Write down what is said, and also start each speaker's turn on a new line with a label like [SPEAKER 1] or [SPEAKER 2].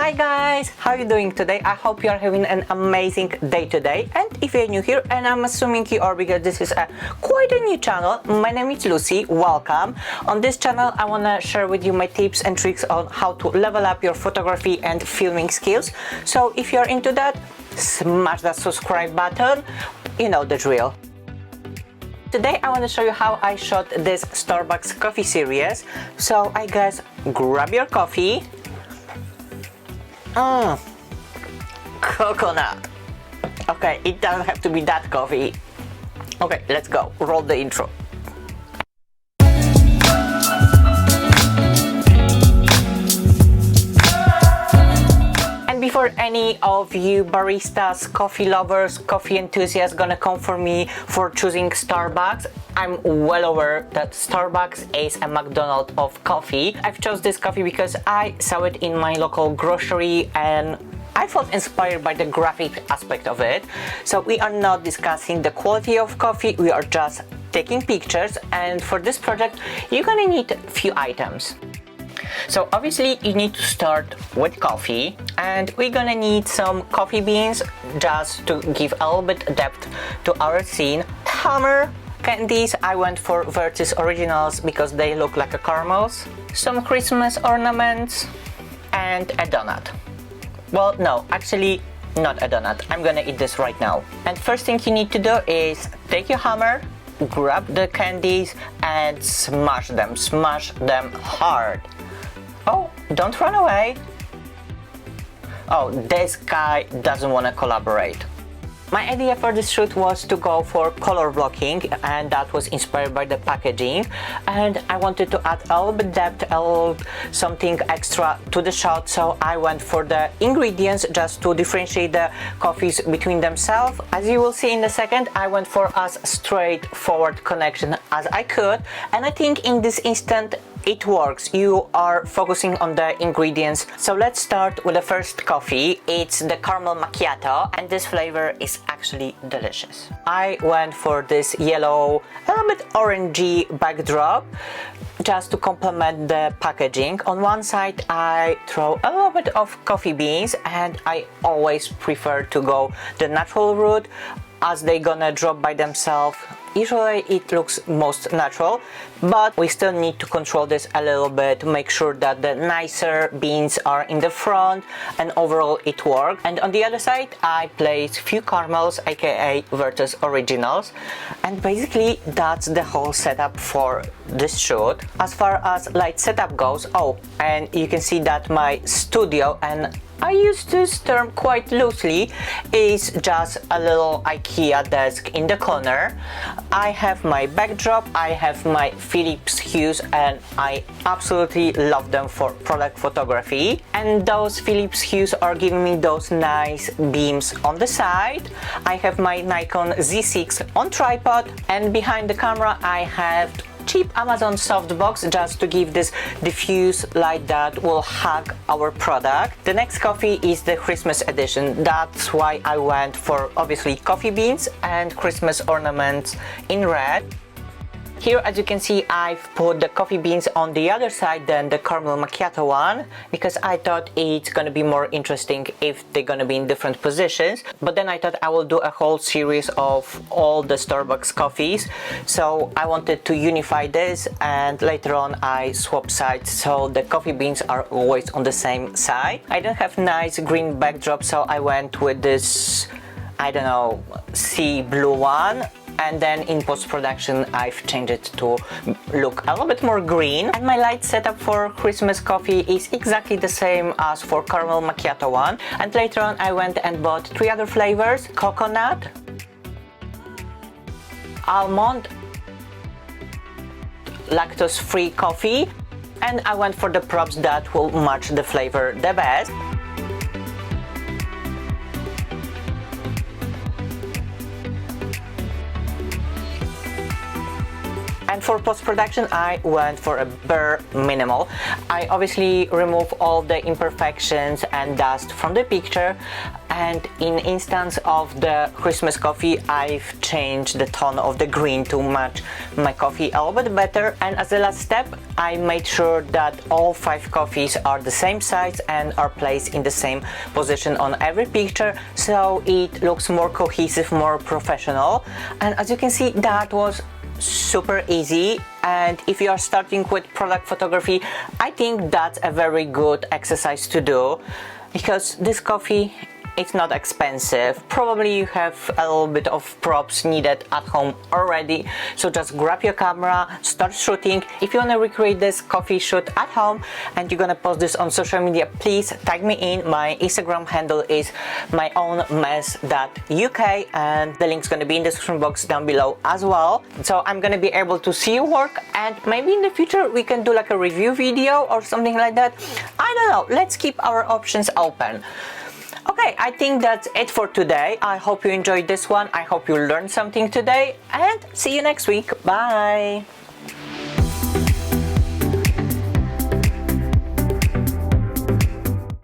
[SPEAKER 1] Hi guys, how are you doing today? I hope you are having an amazing day today. And if you're new here, and I'm assuming you are because this is quite a new channel, my name is Lucy, welcome. On this channel I want to share with you my tips and tricks on how to level up your photography and filming skills. So if you're into that, smash that subscribe button, you know the drill. Today I want to show you how I shot this Starbucks coffee series. So I guess grab your coffee. Coconut. Okay, it doesn't have to be that coffee. Okay, let's go. Roll the intro. And before any of you baristas, coffee lovers, coffee enthusiasts gonna come for me for choosing Starbucks, I'm well aware that Starbucks is a McDonald's of coffee. I've chose this coffee because I saw it in my local grocery and I felt inspired by the graphic aspect of it. So we are not discussing the quality of coffee, we are just taking pictures, and for this project you're gonna need a few items. So obviously you need to start with coffee, and we're gonna need some coffee beans just to give a little bit depth to our scene. Hammer. Candies, I went for Virtus Originals because they look like a caramels. Some Christmas ornaments and a donut. Well, no, actually not a donut. I'm gonna eat this right now. And first thing you need to do is take your hammer, grab the candies and smash them hard. Oh, don't run away. Oh, this guy doesn't want to collaborate. My idea for this shoot was to go for color blocking, and that was inspired by the packaging, and I wanted to add a little bit depth, a little something extra to the shot, so I went for the ingredients just to differentiate the coffees between themselves. As you will see in a second, I went for as straightforward connection as I could, and I think in this instant it works. You are focusing on the ingredients. So let's start with the first coffee. It's the caramel macchiato, and this flavor is actually delicious. I went for this yellow, a little bit orangey backdrop just to complement the packaging. On one side I throw a little bit of coffee beans, and I always prefer to go the natural route as they gonna drop by themselves. Usually it looks most natural, but we still need to control this a little bit to make sure that the nicer beans are in the front and overall it works. And on the other side I place few caramels, aka Virtus Originals, and basically that's the whole setup for this shoot. As far as light setup goes, oh, and you can see that my studio, and I use this term quite loosely, is just a little IKEA desk in the corner. I have my backdrop, I have my Philips hues, and I absolutely love them for product photography. And those Philips hues are giving me those nice beams on the side. I have my Nikon Z6 on tripod, and behind the camera I have cheap Amazon softbox just to give this diffuse light that will hug our product. The next coffee is the Christmas edition. That's why I went for obviously coffee beans and Christmas ornaments in red. Here, as you can see, I've put the coffee beans on the other side than the caramel macchiato one because I thought it's gonna be more interesting if they're gonna be in different positions. But then I thought I will do a whole series of all the Starbucks coffees, so I wanted to unify this, and later on I swap sides so the coffee beans are always on the same side. I don't have nice green backdrop, so I went with this, I don't know, sea blue one. And then in post-production I've changed it to look a little bit more green. And my light setup for Christmas coffee is exactly the same as for caramel macchiato one. And later on I went and bought 3 other flavors: coconut, almond, lactose-free coffee, and I went for the props that will match the flavor the best. And for post-production I went for a bare minimal. I obviously remove all the imperfections and dust from the picture, and in instance of the Christmas coffee I've change the tone of the green to match my coffee a little bit better. And as the last step, I made sure that all 5 coffees are the same size and are placed in the same position on every picture, so it looks more cohesive, more professional. And as you can see, that was super easy. And if you are starting with product photography, I think that's a very good exercise to do, because this coffee, it's not expensive. Probably you have a little bit of props needed at home already, so just grab your camera, start shooting. If you want to recreate this coffee shoot at home and you're gonna post this on social media, please tag me in. My Instagram handle is myownmess.uk, and the link's gonna be in the description box down below as well. So I'm gonna be able to see your work, and maybe in the future we can do like a review video or something like that. I don't know, let's keep our options open. Okay, I think that's it for today. I hope you enjoyed this one. I hope you learned something today, and see you next week. Bye!